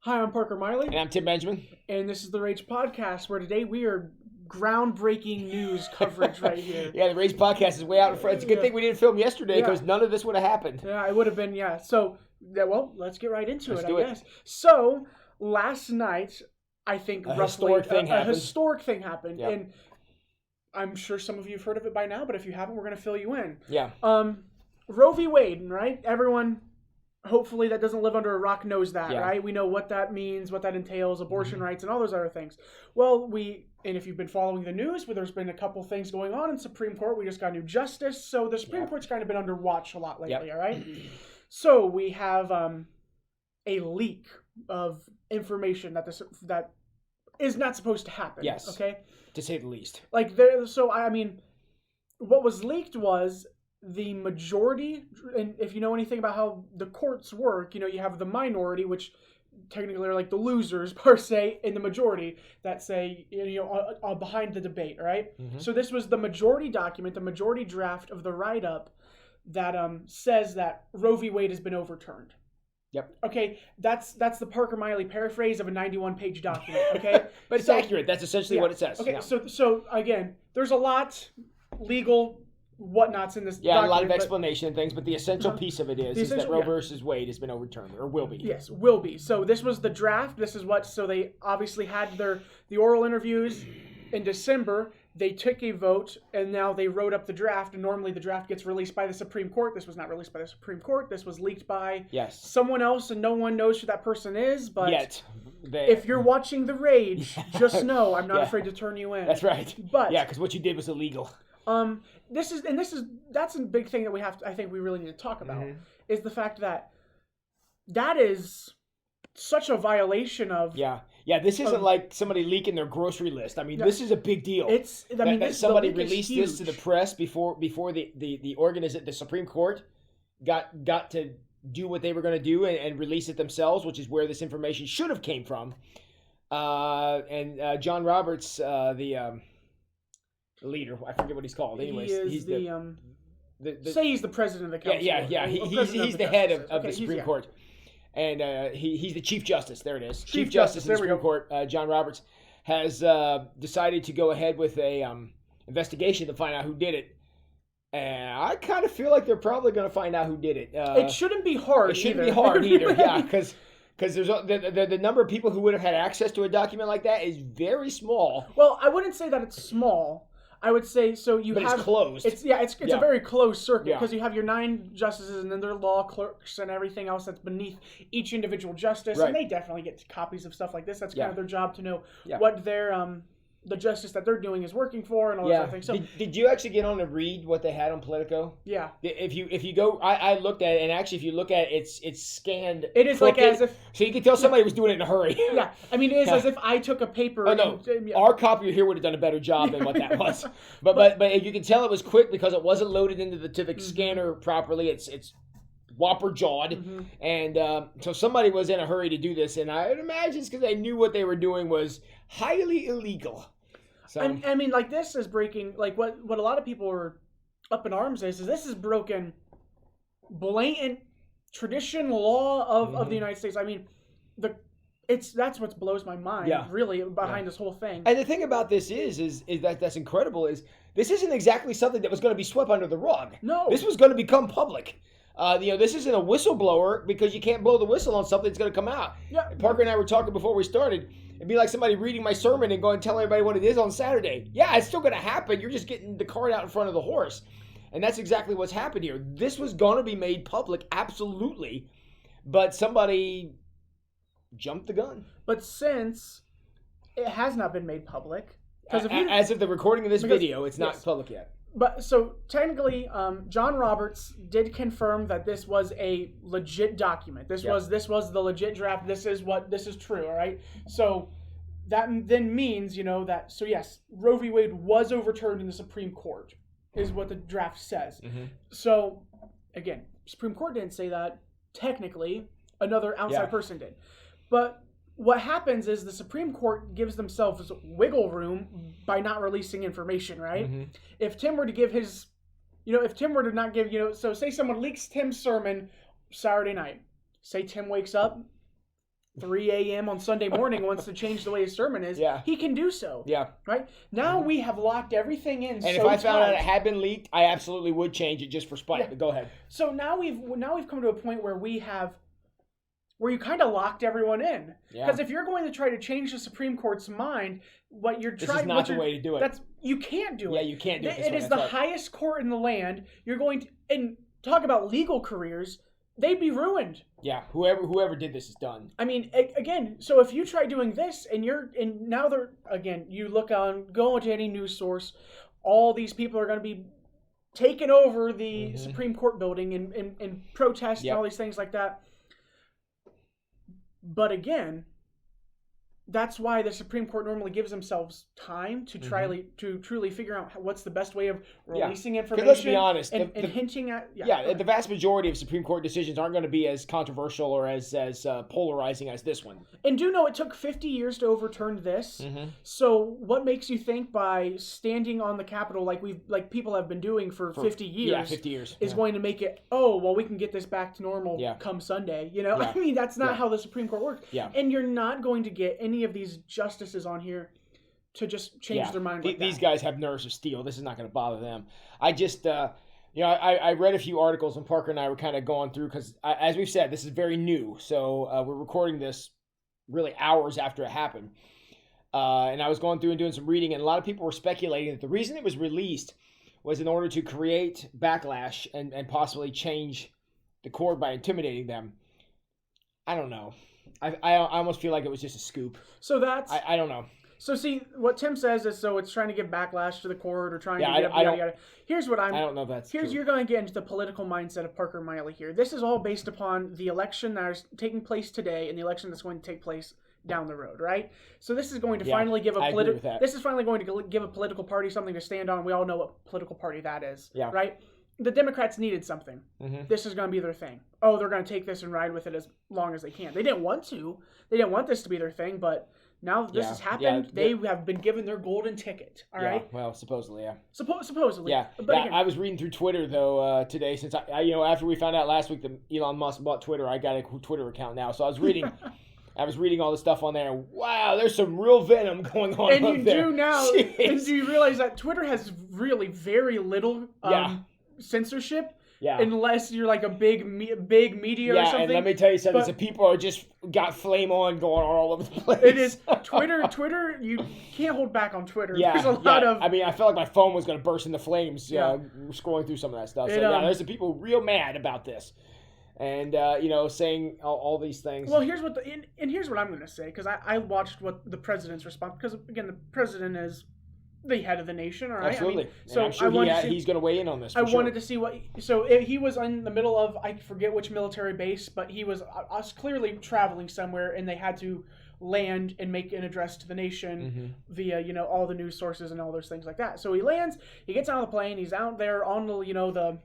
Hi, I'm Parker Miley. And I'm Tim Benjamin. And this is the Rage Podcast, where today we are groundbreaking news coverage right here. Yeah, the Rage Podcast is way out in front. It's a good thing we didn't film yesterday because none of this would have happened. Yeah, it would have been, So, well, let's get right into Let's it, do I it. guess. So, last night, I think A roughly historic thing happened. Yep. And I'm sure some of you have heard of it by now, but if you haven't, we're going to fill you in. Yeah. Roe v. Wade, right? Everyone, hopefully, that doesn't live under a rock knows that, right? We know what that means, what that entails, abortion rights, and all those other things. Well, and if you've been following the news, there's been a couple things going on in Supreme Court. We just got new justice, so the Supreme Court's kind of been under watch a lot lately, all right? So we have a leak of information that is not supposed to happen. Yes. Okay? To say the least. What was leaked was the majority, and if you know anything about how the courts work, you have the minority, which technically are like the losers per se, and the majority that say, behind the debate, right? Mm-hmm. So this was the majority document, the majority draft of the write-up that says that Roe v. Wade has been overturned. Yep. Okay, that's the Parker Miley paraphrase of a 91-page document, okay? But it's accurate. That's essentially what it says. Okay, so again, there's a lot legal whatnots in this document. Yeah, a lot of explanation and things, but the essential piece of it is that Roe versus Wade has been overturned, or will be. Yes, will be. So this was the draft. This is so they obviously had the oral interviews in December. They took a vote, and now they wrote up the draft, and normally the draft gets released by the Supreme Court. This was not released by the Supreme Court. This was leaked by someone else, and no one knows who that person is, but if you're watching The Rage, just know I'm not afraid to turn you in. That's right. But because what you did was illegal. That's a big thing that I think we really need to talk about, is the fact that is such a violation of... Yeah, this isn't like somebody leaking their grocery list. I mean, this is a big deal. That somebody released this to the press before the organization, the Supreme Court, got to do what they were going to do and release it themselves, which is where this information should have came from. And John Roberts, the leader, I forget what he's called. Anyways, he's the president of the council. Yeah. He's the head of the Supreme Court. And he's the Chief Justice. There it is. Chief Justice of the Supreme Court, John Roberts, has decided to go ahead with a investigation to find out who did it. And I kind of feel like they're probably going to find out who did it. It shouldn't be hard. It shouldn't be hard either. Yeah, because there's the number of people who would have had access to a document like that is very small. Well, I wouldn't say that it's small. I would say it's closed. It's a very closed circuit because you have your 9 justices and then their law clerks and everything else that's beneath each individual justice, and they definitely get copies of stuff like this. That's kind of their job to know what their the justice that they're doing is working for and all those other things. So, did you actually get on to read what they had on Politico? Yeah. If you go, I looked at it, and actually if you look at it, it's scanned. It is like as if, so you can tell somebody was doing it in a hurry. Yeah, I mean it is as if I took a paper. Oh no, our copier here would have done a better job than what that was. But you can tell it was quick because it wasn't loaded into the scanner properly. It's whopper jawed, and so somebody was in a hurry to do this, and I would imagine it's because they knew what they were doing was highly illegal. So I mean, like, this is breaking, like what a lot of people are up in arms is this is broken blatant tradition law of the United States. I mean, that's what blows my mind really behind this whole thing. And the thing about this is that's incredible is this isn't exactly something that was going to be swept under the rug. No, this was going to become public. This isn't a whistleblower because you can't blow the whistle on something that's going to come out. Yeah. Parker and I were talking before we started. It'd be like somebody reading my sermon and going and telling everybody what it is on Saturday. Yeah, it's still going to happen. You're just getting the cart out in front of the horse. And that's exactly what's happened here. This was going to be made public, absolutely. But somebody jumped the gun. But since it has not been made public. As of the recording of this video, it's not public yet. But so technically, John Roberts did confirm that this was a legit document. This was the legit draft. This is true. All right. So that then means that yes, Roe v. Wade was overturned in the Supreme Court, is what the draft says. So again, Supreme Court didn't say that. Technically, another outside person did. But what happens is the Supreme Court gives themselves wiggle room by not releasing information, right? If Tim were to give his, if Tim were to not give, so say someone leaks Tim's sermon Saturday night. Say Tim wakes up 3 a.m. on Sunday morning wants to change the way his sermon is, he can do so. Yeah. Right? Now we have locked everything in. And if I found out it had been leaked, I absolutely would change it just for spite. But go ahead. So now we've come to a point where you kind of locked everyone in. Because if you're going to try to change the Supreme Court's mind, this is not the way to do it. You can't do it. Yeah, you can't do it. It is the highest court in the land. You're going to, and talk about legal careers, they'd be ruined. Yeah, whoever did this is done. I mean, again, so if you try doing this and now you go into any news source, all these people are going to be taking over the Supreme Court building and protest and all these things like that. But again, that's why the Supreme Court normally gives themselves time to try to truly figure out what's the best way of releasing information. Let's be honest, and hinting at the vast majority of Supreme Court decisions aren't going to be as controversial or as polarizing as this one. And do know it took 50 years to overturn this. So what makes you think by standing on the Capitol like people have been doing for 50 years? 50 years is going to make it. We can get this back to normal come Sunday. I mean, that's not how the Supreme Court works. And you're not going to get any of these justices on here to just change their mind. These guys have nerves of steel. This is not going to bother them. I just, I read a few articles and Parker and I were kind of going through because, as we've said, this is very new. So we're recording this really hours after it happened. And I was going through and doing some reading, and a lot of people were speculating that the reason it was released was in order to create backlash and possibly change the court by intimidating them. I don't know. I almost feel like it was just a scoop. So that's... I don't know. So see, what Tim says is it's trying to give backlash to the court or trying to get yada. Here's what I don't know if that's true. You're going to get into the political mindset of Parker Miley here. This is all based upon the election that is taking place today and the election that's going to take place down the road, right? So this is going to finally give a political party something to stand on. We all know what political party that is, right? The Democrats needed something. This is going to be their thing. They're going to take this and ride with it as long as they can. They didn't want to. They didn't want this to be their thing, but now that this has happened, they have been given their golden ticket. All right. Well, supposedly, supposedly. Yeah. But again, I was reading through Twitter though today since I after we found out last week that Elon Musk bought Twitter, I got a Twitter account now. So I was reading. I was reading all the stuff on there, and wow, there's some real venom going on. And you do now. And do you realize that Twitter has really very little censorship? Unless you're like a big media or something. And let me tell you something. The people are just got flame on going all over the place. It is Twitter. You can't hold back on Twitter. There's a lot of. I mean, I felt like my phone was going to burst into flames. Scrolling through some of that stuff. There's some people real mad about this, and saying all these things. Well, here's what I'm going to say, because I watched what the president's response, because again the president is the head of the nation, all right? Absolutely. I mean, so I'm sure he's going to weigh in on this. Wanted to see he was in the middle of, I forget which military base, but he was clearly traveling somewhere, and they had to land and make an address to the nation via all the news sources and all those things like that. So he lands, he gets out of the plane, he's out there on the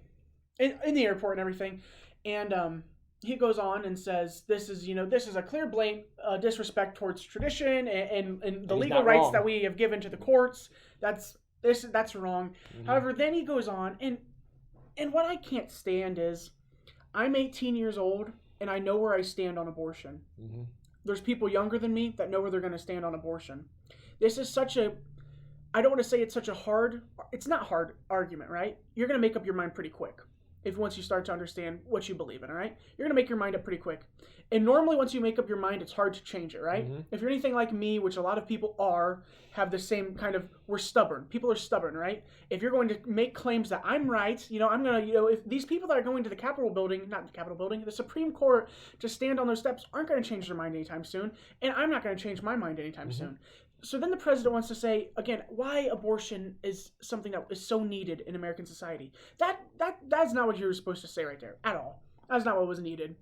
in the airport and everything, and he goes on and says, this is a clear blatant disrespect towards tradition and the legal rights that we have given to the courts. That's wrong. However, then he goes on, and what I can't stand is, I'm 18 years old, and I know where I stand on abortion. There's people younger than me that know where they're going to stand on abortion. This is I don't want to say it's such a it's not hard argument, right? You're going to make up your mind pretty quick. Once you start to understand what you believe in, all right? You're going to make your mind up pretty quick. And normally once you make up your mind, it's hard to change it, right? If you're anything like me, which a lot of people have the same kind of, we're stubborn. People are stubborn, right? If you're going to make claims that I'm right, I'm going to, if these people that are going to the Supreme Court to stand on those steps aren't going to change their mind anytime soon. And I'm not going to change my mind anytime soon. So then the president wants to say, again, why abortion is something that is so needed in American society. That's not what you were supposed to say right there at all. That's not what was needed.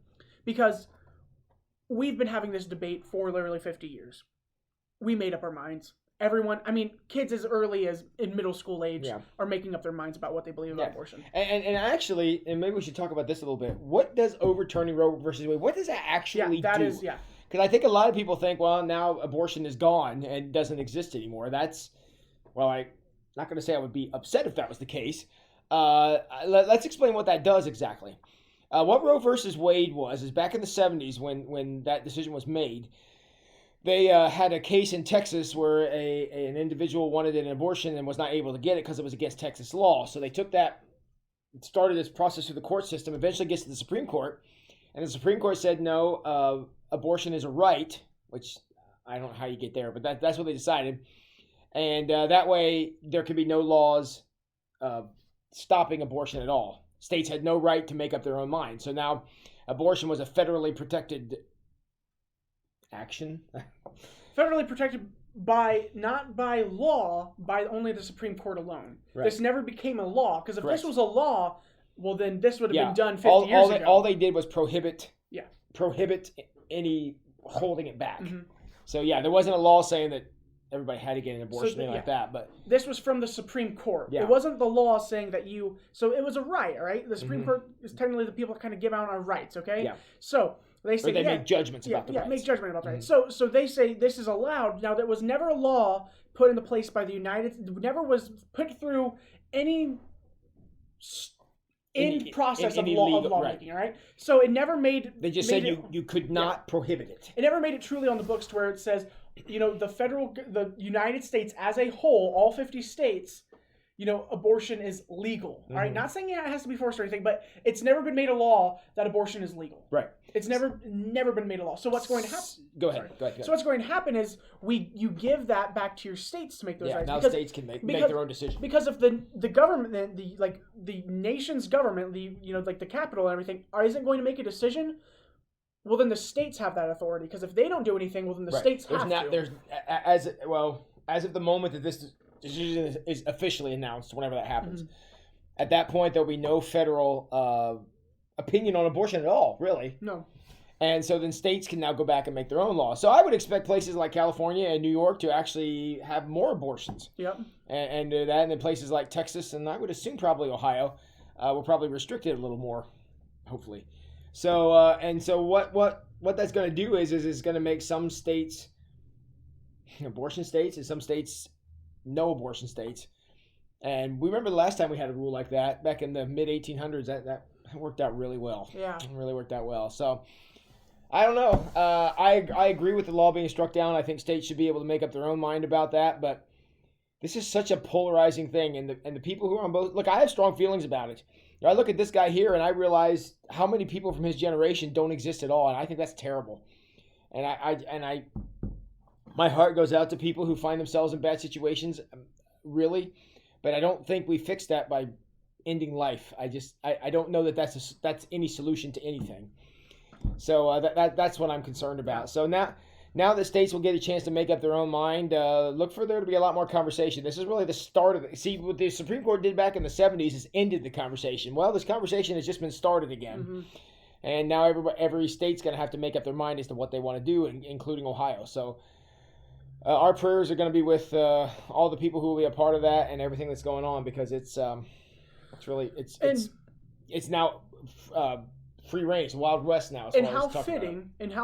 Because we've been having this debate for literally 50 years. We made up our minds. Everyone, kids as early as in middle school age are making up their minds about what they believe about abortion. And actually, and maybe we should talk about this a little bit. What does overturning Roe versus Wade, what does that actually do? Because I think a lot of people think, well, now abortion is gone and doesn't exist anymore. I'm not going to say I would be upset if that was the case. Let's explain what that does exactly. What Roe versus Wade is back in the 70s when that decision was made. They had a case in Texas where an individual wanted an abortion and was not able to get it because it was against Texas law. So they took that, started this process through the court system, eventually gets to the Supreme Court. And the Supreme Court said, no, abortion is a right, which I don't know how you get there, but that's what they decided. And that way there could be no laws stopping abortion at all. States had no right to make up their own mind. So now abortion was a federally protected action. Federally protected not by law, by only the Supreme Court alone. Right. This never became a law, because if this was a law, well, then this would have been done 50 years ago. All they did was prohibit any holding it back. Mm-hmm. So, there wasn't a law saying that everybody had to get an abortion like that. But this was from the Supreme Court. Yeah. It wasn't the law saying that so it was a right, all right? The Supreme Court is technically the people that kind of give out our rights, okay? Yeah. So they say make judgments about the rights. Make judgment about the rights. So they say this is allowed. Now, there was never a law put into place by the never was put through any process of lawmaking, all right? So it never made... They just said you could not prohibit it. It never made it truly on the books to where it says, the United States as a whole, all 50 states, abortion is legal, all right? Not saying it has to be forced or anything, but it's never been made a law that abortion is legal. Right. It's never been made a law. So what's going to happen? Go ahead. So what's going to happen is you give that back to your states to make those rights. Now states can make their own decision. Because if the government, the nation's government, the capital and everything, isn't going to make a decision, well, then the states have that authority. Because if they don't do anything, well, then the states have to. As of the moment that this decision is officially announced, whenever that happens, at that point there'll be no federal opinion on abortion at all, really. No. And so then states can now go back and make their own laws. So I would expect places like California and New York to actually have more abortions. Yep. And do that. And then places like Texas, and I would assume probably Ohio, will probably restrict it a little more, hopefully. So what that's going to do is it's going to make some states abortion states and some states no abortion states. And we remember the last time we had a rule like that back in the mid 1800s. That worked out really well. Yeah, it really worked out well. So I don't know. I agree with the law being struck down. I think states should be able to make up their own mind about that. But this is such a polarizing thing, and the people who are on both. Look, I have strong feelings about it. I look at this guy here, and I realize how many people from his generation don't exist at all, and I think that's terrible. And I my heart goes out to people who find themselves in bad situations, really. But I don't think we fix that by ending life. I don't know that that's any solution to anything. So that's what I'm concerned about. So now that states will get a chance to make up their own mind, look for there to be a lot more conversation. This is really the start of it. See, what the Supreme Court did back in the 70s is ended the conversation. Well, this conversation has just been started again. Mm-hmm. And now every state's going to have to make up their mind as to what they want to do, including Ohio. So our prayers are going to be with all the people who will be a part of that and everything that's going on, because it's now free range, Wild West now. And how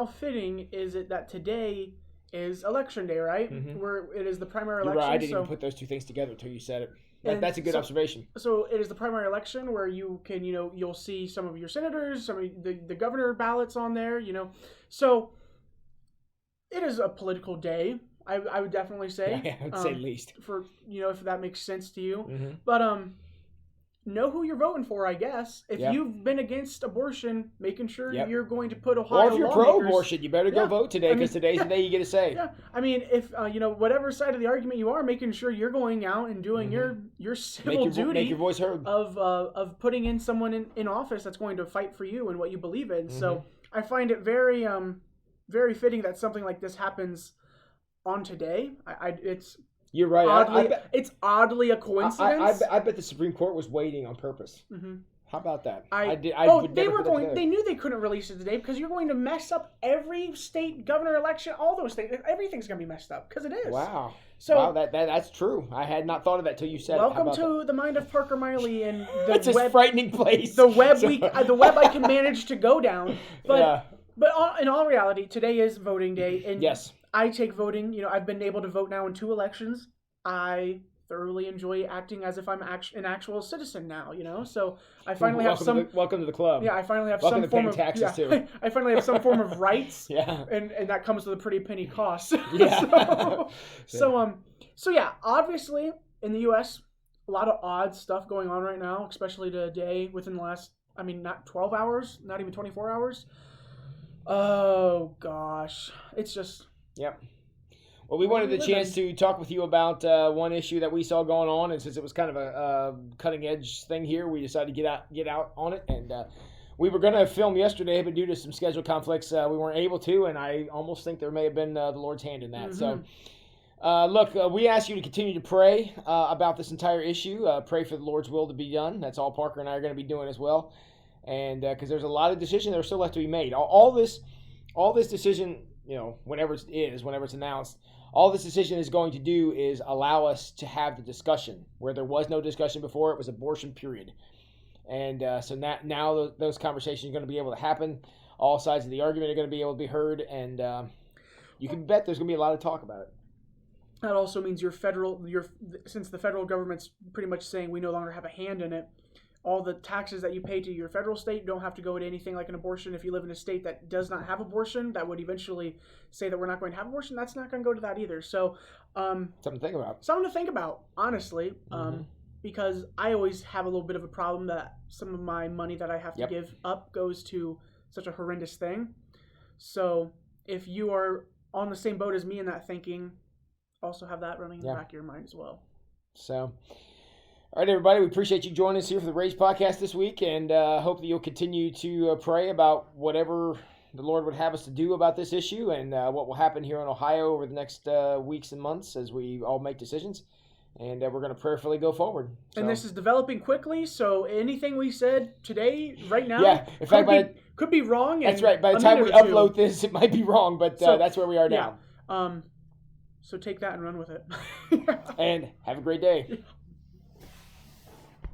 fitting is it that today is election day, right? Mm-hmm. Where it is the primary election. You're right. I didn't even put those two things together until you said it. That's a good observation. So it is the primary election where you can, you'll see some of your senators, some of the governor ballots on there, So it is a political day. I would definitely say. Yeah, I would say least. For if that makes sense to you. Mm-hmm. But know who you're voting for, I guess. If you've been against abortion, making sure you're going to put Ohio Or if you're pro-abortion, you better go vote today, because today's the day you get a say. Yeah, I mean, if whatever side of the argument you are, making sure you're going out and doing your civil duty, make your voice heard, of putting in someone in office that's going to fight for you and what you believe in. Mm-hmm. So I find it very very fitting that something like this happens on today. You're right. It's oddly a coincidence. I bet the Supreme Court was waiting on purpose. Mm-hmm. How about that? They knew they couldn't release it today because you're going to mess up every state governor election, all those things. Everything's going to be messed up because it is. Wow. So that's true. I had not thought of that till you said welcome it. Welcome to the mind of Parker Miley and the That's a frightening place. The web the web I can manage to go down. But in all reality, today is voting day, and yes. I take voting. I've been able to vote now in 2 elections. I thoroughly enjoy acting as if I'm an actual citizen now, you know. So I finally have welcome to the club. Yeah, I finally have welcome some form of taxes too. I finally have some form of rights. Yeah, and that comes with a pretty penny cost. Yeah. So yeah, obviously in the U.S. a lot of odd stuff going on right now, especially today within the last, I mean, not 12 hours, not even 24 hours. Oh gosh, it's just. Yep. Well, we wanted the chance to talk with you about one issue that we saw going on, and since it was kind of a cutting edge thing here, we decided to get out on it. And we were going to film yesterday, but due to some schedule conflicts, we weren't able to. And I almost think there may have been the Lord's hand in that. Mm-hmm. So, look, we ask you to continue to pray about this entire issue. Pray for the Lord's will to be done. That's all Parker and I are going to be doing as well. And because there's a lot of decisions that are still left to be made. All this decision, you know, whenever it's announced. All this decision is going to do is allow us to have the discussion where there was no discussion before. It was abortion, period. And so now those conversations are going to be able to happen. All sides of the argument are going to be able to be heard, and you can bet there's going to be a lot of talk about it. That also means since the federal government's pretty much saying we no longer have a hand in it, all the taxes that you pay to your federal state don't have to go to anything like an abortion. If you live in a state that does not have abortion, that would eventually say that we're not going to have abortion, that's not going to go to that either. So something to think about. Something to think about, honestly, because I always have a little bit of a problem that some of my money that I have to give up goes to such a horrendous thing. So if you are on the same boat as me in that thinking, also have that running in the back of your mind as well. So... all right, everybody, we appreciate you joining us here for the Raise Podcast this week, and hope that you'll continue to pray about whatever the Lord would have us to do about this issue and what will happen here in Ohio over the next weeks and months as we all make decisions. And we're going to prayerfully go forward. So. And this is developing quickly, so anything we said today, right now, could be wrong. That's right. By the time we upload this, it might be wrong, but that's where we are now. So take that and run with it. And have a great day.